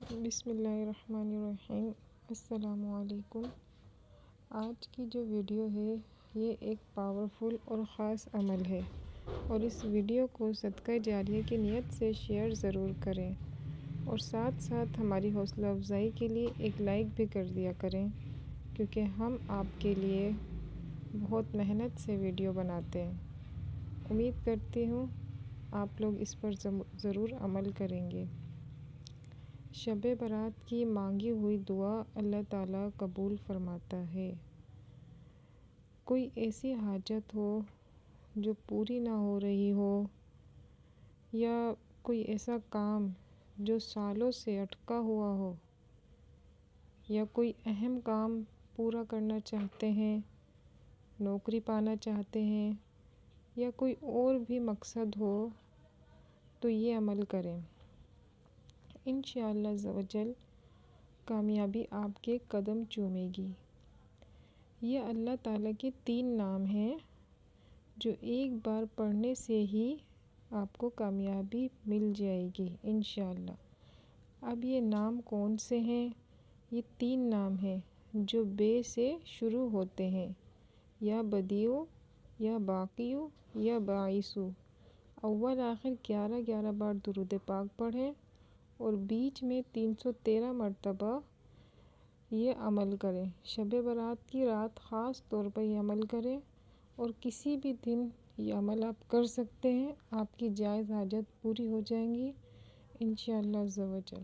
بسم اللہ الرحمن الرحیم۔ السلام علیکم۔ آج کی جو ویڈیو ہے یہ ایک پاورفل اور خاص عمل ہے، اور اس ویڈیو کو صدقہ جاریہ کی نیت سے شیئر ضرور کریں، اور ساتھ ساتھ ہماری حوصلہ افزائی کے لیے ایک لائک بھی کر دیا کریں، کیونکہ ہم آپ کے لیے بہت محنت سے ویڈیو بناتے ہیں۔ امید کرتی ہوں آپ لوگ اس پر ضرور عمل کریں گے۔ شب برات کی مانگی ہوئی دعا اللہ تعالیٰ قبول فرماتا ہے۔ کوئی ایسی حاجت ہو جو پوری نہ ہو رہی ہو، یا کوئی ایسا کام جو سالوں سے اٹکا ہوا ہو، یا کوئی اہم کام پورا کرنا چاہتے ہیں، نوکری پانا چاہتے ہیں، یا کوئی اور بھی مقصد ہو، تو یہ عمل کریں۔ انشاءاللہ عزوجل کامیابی آپ کے قدم چومے گی۔ یہ اللہ تعالیٰ کے 3 نام ہیں جو ایک بار پڑھنے سے ہی آپ کو کامیابی مل جائے گی انشاءاللہ۔ اب یہ نام کون سے ہیں؟ یہ 3 نام ہیں جو بے سے شروع ہوتے ہیں، یا بدیع، یا باقی، یا باعث۔ اول آخر 11 بار درود پاک پڑھیں، اور بیچ میں 313 مرتبہ یہ عمل کریں۔ شب برات کی رات خاص طور پر یہ عمل کریں، اور کسی بھی دن یہ عمل آپ کر سکتے ہیں۔ آپ کی جائز حاجت پوری ہو جائیں گی انشاءاللہ عزوجل۔